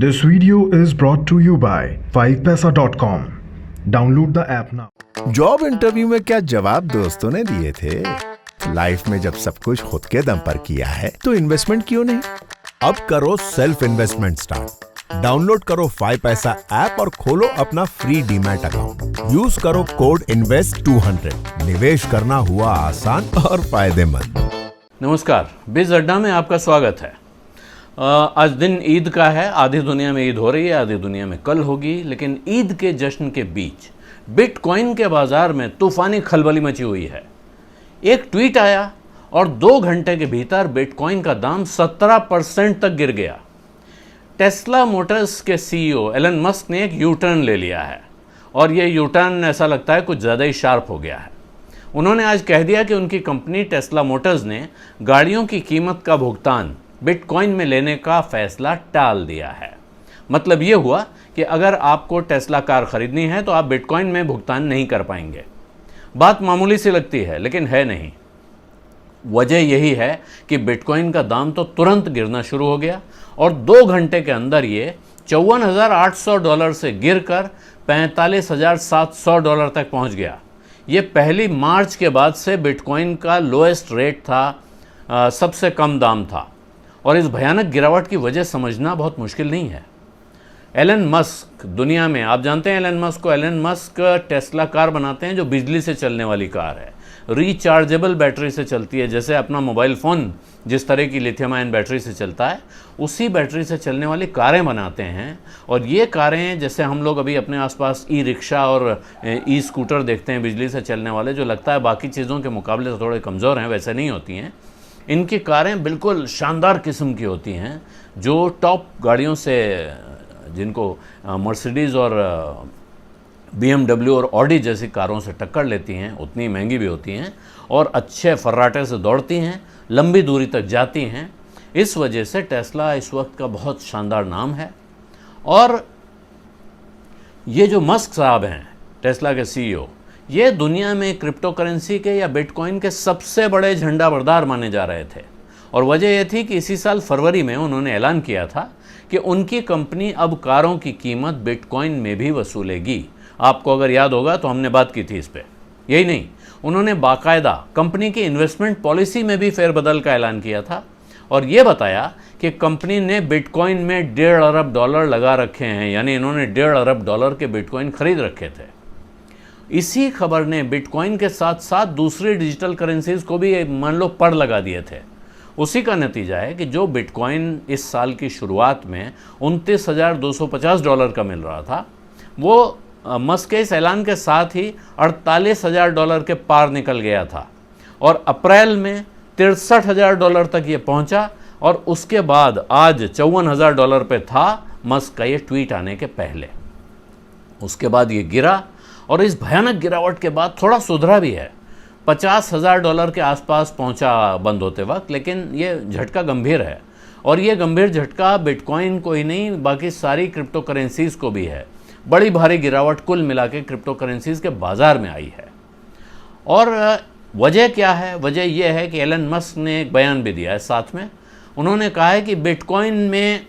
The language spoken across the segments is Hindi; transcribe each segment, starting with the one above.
This video is brought to you by 5paisa.com. Download the app now. Job interview में क्या जवाब दोस्तों ने दिए थे? लाइफ में जब सब कुछ खुद के दम पर किया है तो इन्वेस्टमेंट क्यों नहीं? अब करो सेल्फ इन्वेस्टमेंट स्टार्ट। डाउनलोड करो 5 पैसा ऐप और खोलो अपना फ्री डीमैट अकाउंट। यूज करो कोड INVEST200। निवेश करना हुआ आसान और फायदेमंद। नमस्कार, बिज अड्डा में आपका स्वागत है। आज दिन ईद का है। आधी दुनिया में ईद हो रही है, आधी दुनिया में कल होगी। लेकिन ईद के जश्न के बीच बिटकॉइन के बाजार में तूफानी खलबली मची हुई है। एक ट्वीट आया और 2 घंटे के भीतर बिटकॉइन का दाम 17% तक गिर गया। टेस्ला मोटर्स के CEO एलन मस्क ने एक यू टर्न ले लिया है और ये यू टर्न ऐसा लगता है कुछ ज़्यादा ही शार्प हो गया है। उन्होंने आज कह दिया कि उनकी कंपनी टेस्ला मोटर्स ने गाड़ियों की कीमत का भुगतान बिटकॉइन में लेने का फैसला टाल दिया है। मतलब ये हुआ कि अगर आपको टेस्ला कार खरीदनी है तो आप बिटकॉइन में भुगतान नहीं कर पाएंगे। बात मामूली सी लगती है लेकिन है नहीं। वजह यही है कि बिटकॉइन का दाम तो तुरंत गिरना शुरू हो गया और 2 घंटे के अंदर ये $54,800 से गिरकर $45,700 तक पहुंच गया। ये पहली मार्च के बाद से बिटकॉइन का लोएस्ट रेट था, सबसे कम दाम था। और इस भयानक गिरावट की वजह समझना बहुत मुश्किल नहीं है। एलन मस्क दुनिया में, आप जानते हैं एलन मस्क को। एलन मस्क टेस्ला कार बनाते हैं जो बिजली से चलने वाली कार है, रिचार्जेबल बैटरी से चलती है। जैसे अपना मोबाइल फ़ोन जिस तरह की लिथियम आयन बैटरी से चलता है, उसी बैटरी से चलने वाली कारें बनाते हैं। और ये कारें, जैसे हम लोग अभी अपने आसपास ई रिक्शा और ई स्कूटर देखते हैं बिजली से चलने वाले, जो लगता है बाकी चीज़ों के मुकाबले तो थोड़े कमज़ोर हैं, वैसे नहीं होती हैं। इनकी कारें बिल्कुल शानदार किस्म की होती हैं, जो टॉप गाड़ियों से, जिनको मर्सिडीज़ और BMW और ऑडी जैसी कारों से टक्कर लेती हैं, उतनी महंगी भी होती हैं और अच्छे फर्राटे से दौड़ती हैं, लंबी दूरी तक जाती हैं। इस वजह से टेस्ला इस वक्त का बहुत शानदार नाम है। और ये जो मस्क साहब हैं, टेस्ला के CEO, ये दुनिया में क्रिप्टो करेंसी के या बिटकॉइन के सबसे बड़े झंडा बरदार माने जा रहे थे। और वजह यह थी कि इसी साल फरवरी में उन्होंने ऐलान किया था कि उनकी कंपनी अब कारों की कीमत बिटकॉइन में भी वसूलेगी। आपको अगर याद होगा तो हमने बात की थी इस पर। यही नहीं, उन्होंने बाकायदा कंपनी की इन्वेस्टमेंट पॉलिसी में भी फेरबदल का ऐलान किया था और ये बताया कि कंपनी ने बिटकॉइन में $1.5 अरब लगा रखे हैं। यानी इन्होंने $1.5 अरब के बिटकॉइन खरीद रखे थे। इसी खबर ने बिटकॉइन के साथ साथ दूसरी डिजिटल करेंसीज को भी मान लो पड़ लगा दिए थे। उसी का नतीजा है कि जो बिटकॉइन इस साल की शुरुआत में $29,250 का मिल रहा था, वो मस्क के इस ऐलान के साथ ही $48,000 के पार निकल गया था और अप्रैल में $63,000 तक ये पहुंचा। और उसके बाद आज $54,000 पे था मस्क का ये ट्वीट आने के पहले। उसके बाद ये गिरा और इस भयानक गिरावट के बाद थोड़ा सुधरा भी है। $50,000 के आसपास पहुंचा बंद होते वक्त, लेकिन ये झटका गंभीर है। और ये गंभीर झटका बिटकॉइन को ही नहीं, बाकी सारी क्रिप्टो करेंसीज को भी है। बड़ी भारी गिरावट कुल मिला के क्रिप्टो करेंसीज के बाजार में आई है। और वजह क्या है? वजह यह है कि एलन मस्क ने एक बयान भी दिया है साथ में। उन्होंने कहा है कि बिटकॉइन में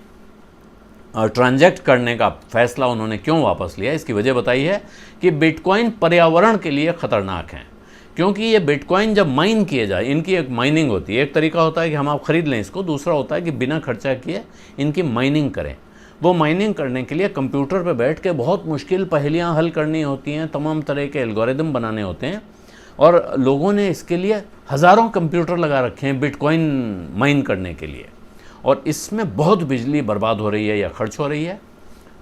ट्रांजैक्ट करने का फैसला उन्होंने क्यों वापस लिया। इसकी वजह बताई है कि बिटकॉइन पर्यावरण के लिए ख़तरनाक हैं, क्योंकि ये बिटकॉइन जब माइन किए जाए, इनकी एक माइनिंग होती है। एक तरीका होता है कि हम आप ख़रीद लें इसको, दूसरा होता है कि बिना खर्चा किए इनकी माइनिंग करें। वो माइनिंग करने के लिए कंप्यूटर पर बैठ के बहुत मुश्किल पहेलियाँ हल करनी होती हैं, तमाम तरह के एल्गोरिदम बनाने होते हैं। और लोगों ने इसके लिए हज़ारों कंप्यूटर लगा रखे हैं बिटकॉइन माइन करने के लिए। और इसमें बहुत बिजली बर्बाद हो रही है या खर्च हो रही है।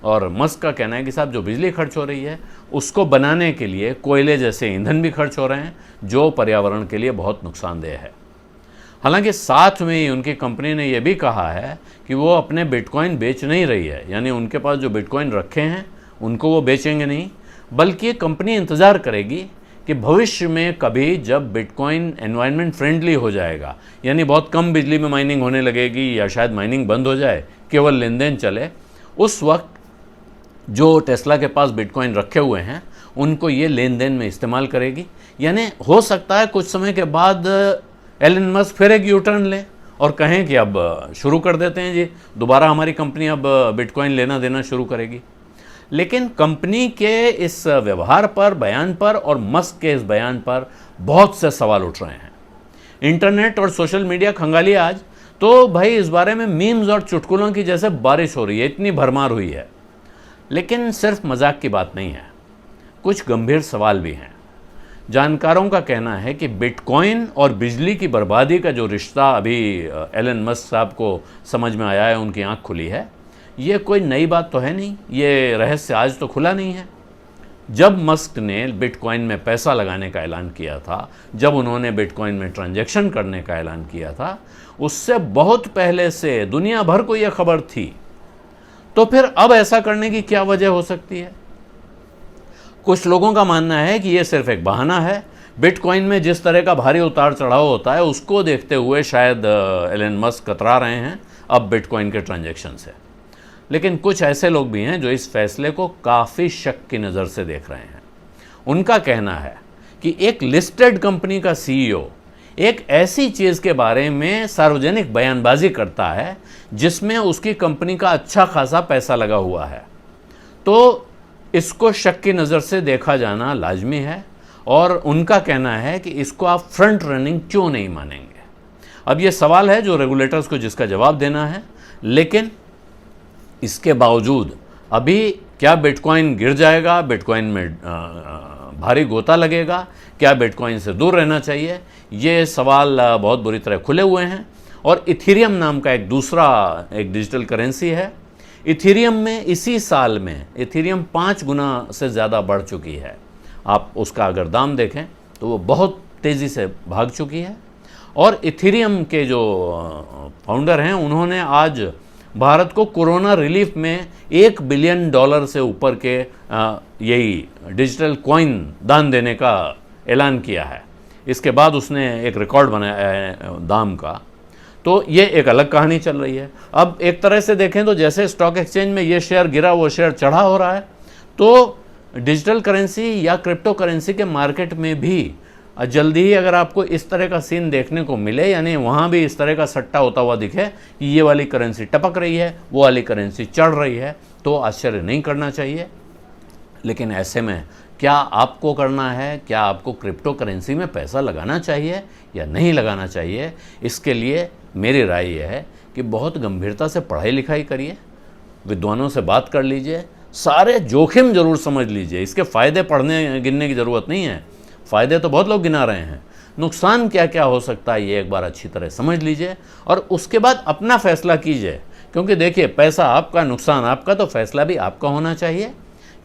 और मस्क का कहना है कि साहब, जो बिजली खर्च हो रही है उसको बनाने के लिए कोयले जैसे ईंधन भी खर्च हो रहे हैं, जो पर्यावरण के लिए बहुत नुकसानदेह है। हालांकि साथ में ही उनकी कंपनी ने यह भी कहा है कि वो अपने बिटकॉइन बेच नहीं रही है। यानी उनके पास जो बिटकॉइन रखे हैं उनको वो बेचेंगे नहीं, बल्कि कंपनी इंतज़ार करेगी कि भविष्य में कभी जब बिटकॉइन एनवायरनमेंट फ्रेंडली हो जाएगा, यानी बहुत कम बिजली में माइनिंग होने लगेगी या शायद माइनिंग बंद हो जाए, केवल लेन देन चले, उस वक्त जो टेस्ला के पास बिटकॉइन रखे हुए हैं उनको ये लेन देन में इस्तेमाल करेगी। यानी हो सकता है कुछ समय के बाद एलन मस्क फिर एक यू टर्न लें और कहें कि अब शुरू कर देते हैं जी, दोबारा हमारी कंपनी अब बिटकॉइन लेना देना शुरू करेगी। लेकिन कंपनी के इस व्यवहार पर, बयान पर और मस्क के इस बयान पर बहुत से सवाल उठ रहे हैं। इंटरनेट और सोशल मीडिया खंगाली आज तो भाई इस बारे में मीम्स और चुटकुलों की जैसे बारिश हो रही है, इतनी भरमार हुई है। लेकिन सिर्फ मजाक की बात नहीं है, कुछ गंभीर सवाल भी हैं। जानकारों का कहना है कि बिटकॉइन और बिजली की बर्बादी का जो रिश्ता अभी एलन मस्क साहब को समझ में आया है, उनकी आंख खुली है, ये कोई नई बात तो है नहीं, ये रहस्य आज तो खुला नहीं है। जब मस्क ने बिटकॉइन में पैसा लगाने का ऐलान किया था, जब उन्होंने बिटकॉइन में ट्रांजैक्शन करने का ऐलान किया था, उससे बहुत पहले से दुनिया भर को यह खबर थी। तो फिर अब ऐसा करने की क्या वजह हो सकती है? कुछ लोगों का मानना है कि यह सिर्फ एक बहाना है। बिटकॉइन में जिस तरह का भारी उतार चढ़ाव होता है, उसको देखते हुए शायद एलन मस्क कतरा रहे हैं अब बिटकॉइन के ट्रांजैक्शन से। लेकिन कुछ ऐसे लोग भी हैं जो इस फैसले को काफ़ी शक की नज़र से देख रहे हैं। उनका कहना है कि एक लिस्टेड कंपनी का सीईओ एक ऐसी चीज़ के बारे में सार्वजनिक बयानबाजी करता है जिसमें उसकी कंपनी का अच्छा खासा पैसा लगा हुआ है, तो इसको शक की नज़र से देखा जाना लाजमी है। और उनका कहना है कि इसको आप फ्रंट रनिंग क्यों नहीं मानेंगे। अब ये सवाल है जो रेगुलेटर्स को जिसका जवाब देना है। लेकिन इसके बावजूद अभी क्या बिटकॉइन गिर जाएगा, बिटकॉइन में भारी गोता लगेगा, क्या बिटकॉइन से दूर रहना चाहिए, ये सवाल बहुत बुरी तरह खुले हुए हैं। और इथीरियम नाम का एक डिजिटल करेंसी है। इथीरियम में इसी साल में इथीरियम 5 गुना से ज़्यादा बढ़ चुकी है। आप उसका अगर दाम देखें तो वो बहुत तेज़ी से भाग चुकी है। और इथीरियम के जो फाउंडर हैं, उन्होंने आज भारत को कोरोना रिलीफ में $1 बिलियन से ऊपर के यही डिजिटल कॉइन दान देने का ऐलान किया है। इसके बाद उसने एक रिकॉर्ड बनाया है दाम का। तो ये एक अलग कहानी चल रही है। अब एक तरह से देखें तो जैसे स्टॉक एक्सचेंज में ये शेयर गिरा, वो शेयर चढ़ा हो रहा है, तो डिजिटल करेंसी या क्रिप्टो करेंसी के मार्केट में भी जल्दी ही अगर आपको इस तरह का सीन देखने को मिले, यानी वहाँ भी इस तरह का सट्टा होता हुआ दिखे कि ये वाली करेंसी टपक रही है, वो वाली करेंसी चढ़ रही है, तो आश्चर्य नहीं करना चाहिए। लेकिन ऐसे में क्या आपको करना है, क्या आपको क्रिप्टो करेंसी में पैसा लगाना चाहिए या नहीं लगाना चाहिए, इसके लिए मेरी राय यह है कि बहुत गंभीरता से पढ़ाई लिखाई करिए, विद्वानों से बात कर लीजिए, सारे जोखिम ज़रूर समझ लीजिए। इसके फ़ायदे पढ़ने गिनने की ज़रूरत नहीं है, फ़ायदे तो बहुत लोग गिना रहे हैं, नुकसान क्या क्या हो सकता है ये एक बार अच्छी तरह समझ लीजिए और उसके बाद अपना फ़ैसला कीजिए। क्योंकि देखिए, पैसा आपका, नुकसान आपका, तो फैसला भी आपका होना चाहिए।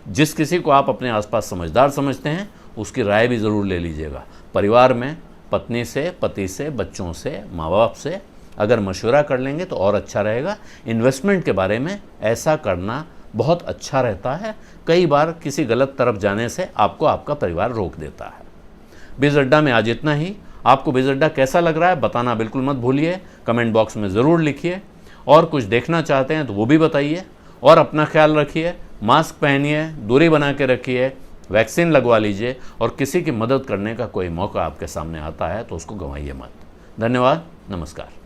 जिस किसी को आप अपने आसपास समझदार समझते हैं, उसकी राय भी ज़रूर ले लीजिएगा। परिवार में पत्नी से, पति से, बच्चों से, माँ बाप से अगर मशवरा कर लेंगे तो और अच्छा रहेगा। इन्वेस्टमेंट के बारे में ऐसा करना बहुत अच्छा रहता है। कई बार किसी गलत तरफ जाने से आपको आपका परिवार रोक देता है। बिज़ अड्डा में आज इतना ही। आपको बिज़ अड्डा कैसा लग रहा है बताना बिल्कुल मत भूलिए, कमेंट बॉक्स में ज़रूर लिखिए। और कुछ देखना चाहते हैं तो वो भी बताइए। और अपना ख्याल रखिए, मास्क पहनिए, दूरी बना के रखिए, वैक्सीन लगवा लीजिए और किसी की मदद करने का कोई मौका आपके सामने आता है तो उसको गंवाइए मत। धन्यवाद, नमस्कार।